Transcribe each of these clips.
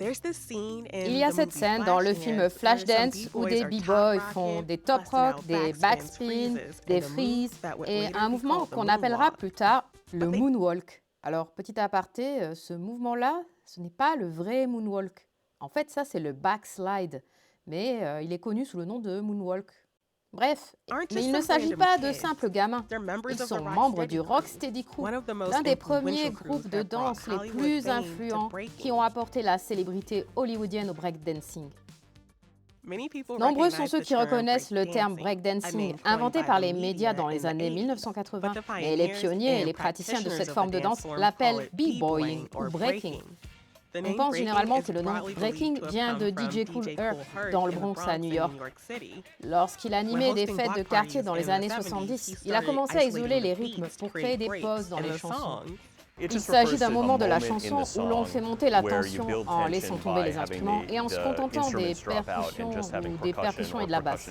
Il y a cette scène dans le film Flashdance où des b-boys font des top rock, des backspins, des freeze et un mouvement qu'on appellera plus tard le moonwalk. Alors, petit aparté, ce mouvement-là, ce n'est pas le vrai moonwalk. En fait, ça, c'est le backslide, mais il est connu sous le nom de moonwalk. Bref, mais il ne s'agit pas de simples gamins. Ils sont membres du Rocksteady Crew, l'un des premiers groupes de danse les plus influents qui ont apporté la célébrité hollywoodienne au breakdancing. Nombreux sont ceux qui reconnaissent le terme breakdancing, inventé par les médias dans les années 1980, mais les pionniers et les praticiens de cette forme de danse l'appellent b-boying ou breaking. On pense généralement que le nom breaking vient de DJ Kool Herc dans le Bronx à New York. Lorsqu'il animait des fêtes de quartier dans les années 70, il a commencé à isoler les rythmes pour créer des pauses dans les chansons. Il s'agit d'un moment de la chanson où l'on fait monter la tension en laissant tomber les instruments et en se contentant des percussions et de la basse.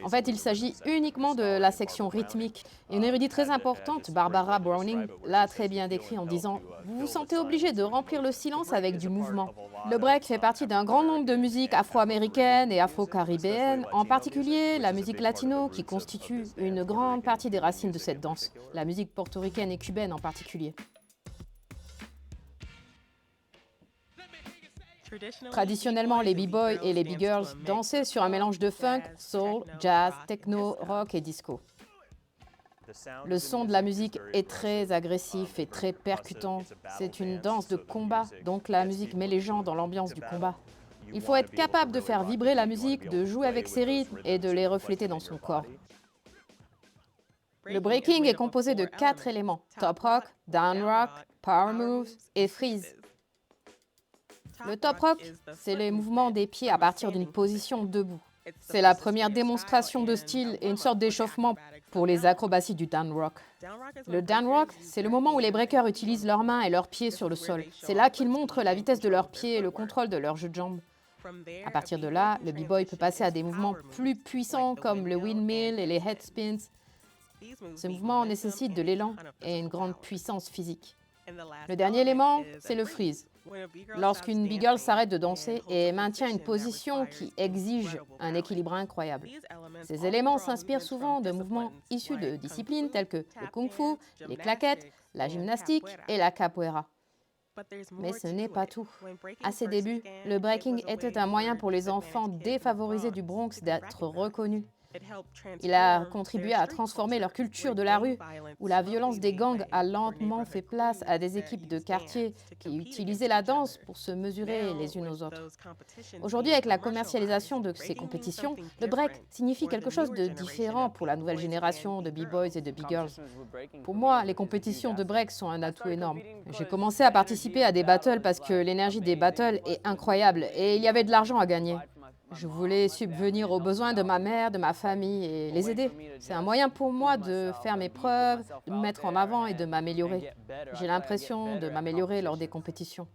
En fait, il s'agit uniquement de la section rythmique. Une érudite très importante, Barbara Browning, l'a très bien décrit en disant « Vous vous sentez obligé de remplir le silence avec du mouvement ». Le break fait partie d'un grand nombre de musiques afro-américaines et afro-caribéennes, en particulier la musique latino qui constitue une grande partie des racines de cette danse, la musique portoricaine et cubaine en particulier. Traditionnellement, les b-boys et les b-girls dansaient sur un mélange de funk, soul, jazz, techno, rock et disco. Le son de la musique est très agressif et très percutant. C'est une danse de combat, donc la musique met les gens dans l'ambiance du combat. Il faut être capable de faire vibrer la musique, de jouer avec ses rythmes et de les refléter dans son corps. Le breaking est composé de 4 éléments: top rock, down rock, power moves et freeze. Le top rock, c'est les mouvements des pieds à partir d'une position debout. C'est la première démonstration de style et une sorte d'échauffement pour les acrobaties du down rock. Le down rock, c'est le moment où les breakers utilisent leurs mains et leurs pieds sur le sol. C'est là qu'ils montrent la vitesse de leurs pieds et le contrôle de leur jeu de jambes. À partir de là, le b-boy peut passer à des mouvements plus puissants comme le windmill et les head spins. Ce mouvement nécessite de l'élan et une grande puissance physique. Le dernier élément, c'est le freeze. Lorsqu'une b-girl s'arrête de danser et maintient une position qui exige un équilibre incroyable. Ces éléments s'inspirent souvent de mouvements issus de disciplines telles que le kung-fu, les claquettes, la gymnastique et la capoeira. Mais ce n'est pas tout. À ses débuts, le breaking était un moyen pour les enfants défavorisés du Bronx d'être reconnus. Il a contribué à transformer leur culture de la rue, où la violence des gangs a lentement fait place à des équipes de quartier qui utilisaient la danse pour se mesurer les unes aux autres. Aujourd'hui, avec la commercialisation de ces compétitions, le break signifie quelque chose de différent pour la nouvelle génération de b-boys et de b-girls. Pour moi, les compétitions de break sont un atout énorme. J'ai commencé à participer à des battles parce que l'énergie des battles est incroyable et il y avait de l'argent à gagner. Je voulais subvenir aux besoins de ma mère, de ma famille et les aider. C'est un moyen pour moi de faire mes preuves, de me mettre en avant et de m'améliorer. J'ai l'impression de m'améliorer lors des compétitions.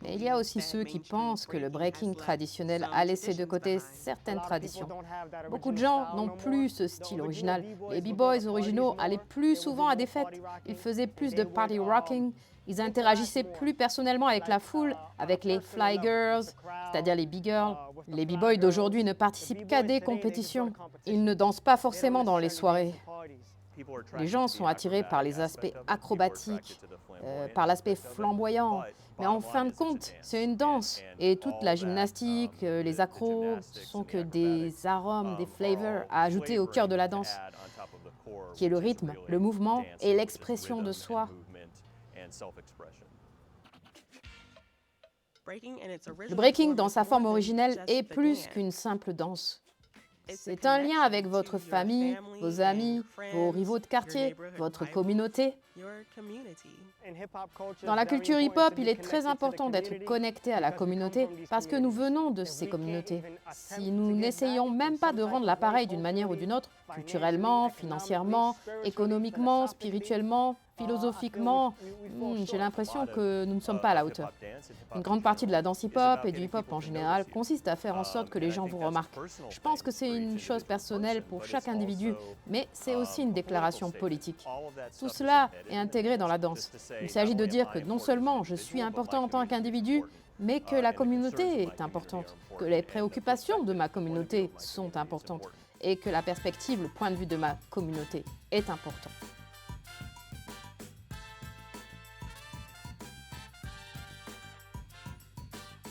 Mais il y a aussi ceux qui pensent que le breaking traditionnel a laissé de côté certaines traditions. Beaucoup de gens n'ont plus ce style original. Les b-boys originaux allaient plus souvent à des fêtes. Ils faisaient plus de party rocking. Ils interagissaient plus personnellement avec la foule, avec les fly girls, c'est-à-dire les b-girls. Les b-boys d'aujourd'hui ne participent qu'à des compétitions. Ils ne dansent pas forcément dans les soirées. Les gens sont attirés par les aspects acrobatiques, par l'aspect flamboyant. Mais en fin de compte, c'est une danse. Et toute la gymnastique, les accros, sont que des arômes, des flavors à ajouter au cœur de la danse, qui est le rythme, le mouvement et l'expression de soi. Le breaking, dans sa forme originelle, est plus qu'une simple danse. C'est un lien avec votre famille, vos amis, vos rivaux de quartier, votre communauté. Dans la culture hip-hop, il est très important d'être connecté à la communauté parce que nous venons de ces communautés. Si nous n'essayons même pas de rendre l'appareil d'une manière ou d'une autre, culturellement, financièrement, économiquement, spirituellement, philosophiquement, j'ai l'impression que nous ne sommes pas à la hauteur. Une grande partie de la danse hip-hop et du hip-hop en général consiste à faire en sorte que les gens vous remarquent. Je pense que c'est une chose personnelle pour chaque individu, mais c'est aussi une déclaration politique. Tout cela est intégré dans la danse. Il s'agit de dire que non seulement je suis important en tant qu'individu, mais que la communauté est importante, que les préoccupations de ma communauté sont importantes et que la perspective, le point de vue de ma communauté est important.